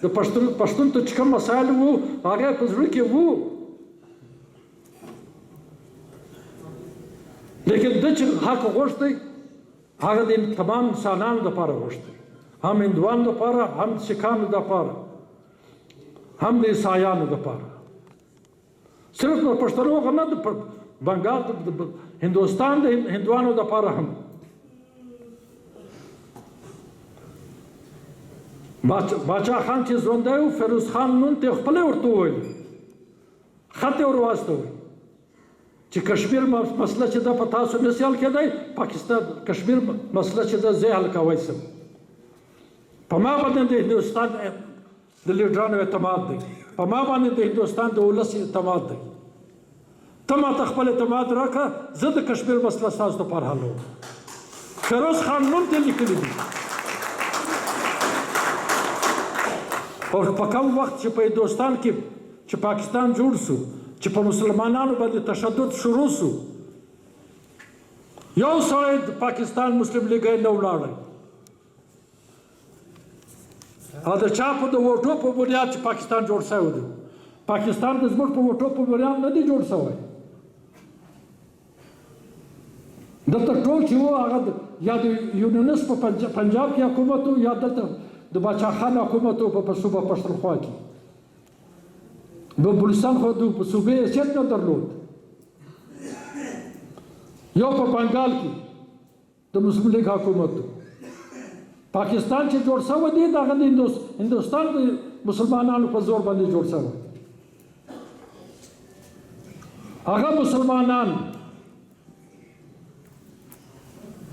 د پښتون ته چې کوم مسایل وو هغه په زړه کې وو، لیکن ده چې حق غوښتی هغه د تمام انسانانو دپاره غوښتی، هم هندوانو دپاره، هم سیکانو دپاره، هم د عیسایانو دپاره. صرف د پښتنو هغه نه، د بنګال د هندوستان د هندوانو دپاره هم. باچا خان چې ژوندی و، فیروز خان نون ته خپله ورته وویل، خط یې ور واستوی چې کشمیر مسله چې ده په تاسو نسي حل کېدی، پاکستان کشمیر مسله چې ده زه حل کوی شم. په ما باندې د هندوستان د لیډرانو اعتماد دی، په ما باندې د هندوستان د ولس اعتماد دی. ته ماته خپل اعتماد راکړه، زه د کشمیر مسله ستاسو دپاره حلوم. فیروز خان نوم ته لیکلی دي. او په کوم وخت چې په هندوستان کې چې پاکستان جوړ شو، چې په مسلمانانو باندې تشدد شروع شو، یو سړی د پاکستان مسلم لیګ نه ولاړی، او د چا په د ووټو په بنیاد چې پاکستان جوړ شوی دی. پاکستان د زموږ په ووټو په بنیاد نه دی جوړ شوی. دلته ټول چې وو هغه یا د یونانس په پنجاب کې حکومت و، یا دلته د باچا خان حکومت و په صوبه پښتونخوا کې. د بلوچستان خو د صوبې حیثیت نه درلود. یو په بنګال کې د مسلم لیګ حکومت و. پاکستان چې جوړ شوی دی د هغه د هندوستان د مسلمانانو په زور باندې جوړ شوی. هغه مسلمانان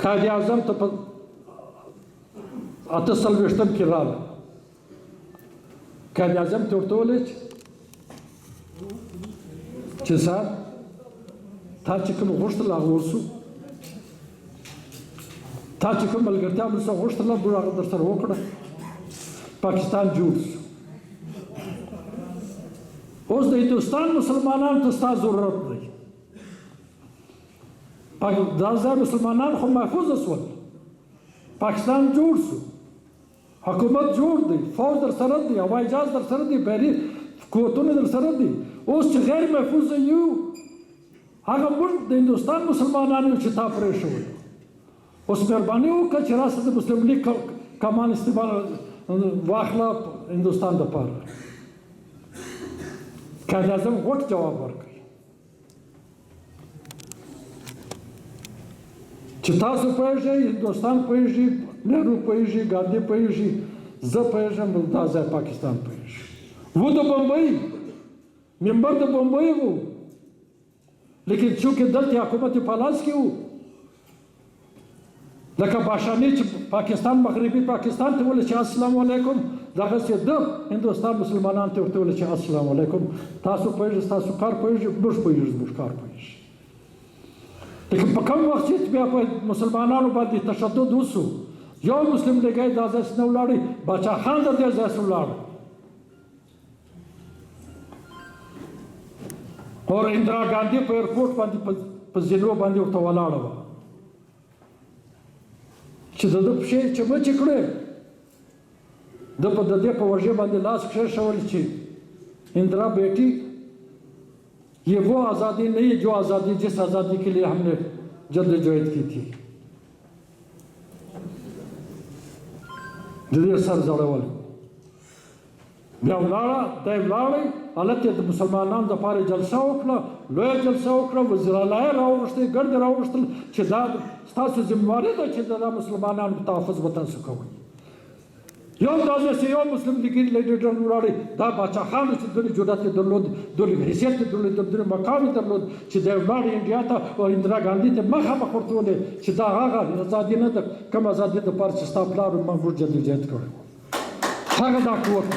قائد اعظم ته په 48 کې راغله. قائد اعظم ته ورته وویل چې صاحب تا چې کوم غوښتل هغه وسو، تا چې کوم ملګرتیا مرسته غوښتله موږ هغه در سره وکړه، پاکستان جوړ شو. اوس د هندوستان مسلمانانو ته ستا ضرورت دی. دا ځای مسلمانان خو محفوظه شول، پاکستان جوړ شو، حکومت جوړ دی، فوج در سره دی، هوایي جهاز در سره دی، بحري قوتونه در سره دي. اوس چې غیر محفوظه یو، هغه موږ د هندوستان مسلمانان یو چې تا پرېښوی. اوس مهرباني وکړه چې راسه د مسلم لیګ کمان استعمال واخله هندوستان دپاره. قائد اعظم غوټ جواب ورکړ چې تاسو پوهېږئ، هندوستان پوهېږي، نهرو پوهېږي، ګاندي پوهېږي، زه پوهېږم، دا ځای پاکستان پوهېږي. و د بمبئی ممبر د بمبئی و، لیکن چونکې دلته حکومت په لاس کې و، لکه باشاني چې پاکستان مغربي پاکستان ته وویل چې السلام علیکم، دغسې د هندوستان مسلمانانو ته ورته وویل چې السلام علیکم، تاسو پوهېږئ، ستاسو کار پوهېږئ، موږ پوهېږو، زموږ کار پوهېږي. لیکن په کوم وخت چې بیا په مسلمانانو باندې تشدد وشو، یو مسلم لیګی دا ځای نه ولاړی، باچا خان د دې ځای ولاړ، اور اندرا ګاندي په ایرپورټ باندې په زینو باندې ورته ولاړه وه چې د ده پښې چمچې کړې. ده په د دې په وژې باندې لاس کېښول چې اندرا بیٹی یہ وہ آزادی نہیں جو آزادی جس آزادی کے لیے ہم نے جدوجہد کی تھی. د دې سر ځړول بیا ولاړه، دی ولاړی، هلته د مسلمانانو دپاره جلسه وکړه، لویه جلسه وکړه، وزیر اعلی یې راوغوښتئ، ګرد یې راوغوښتل چې دا ستاسو ذمهواري ده چې د مسلمانانو تحفظ به تاسو کوئ. یو دا داسې یو مسلم لیګي لیډر ولاړی، دا باچا خان چې دونه جرأت یې درلود، دونه حیثیت یې درلود، دونه مقام یې درلود چې دی ولاړی انډیا ته او اندرا ګاندي ته مخامخ ورته وویلې چې دا هغه ازادي نه ده، کوم ازادي دپاره چې ستا پلار موږ جدوجهد کړی و، هغه دا قوت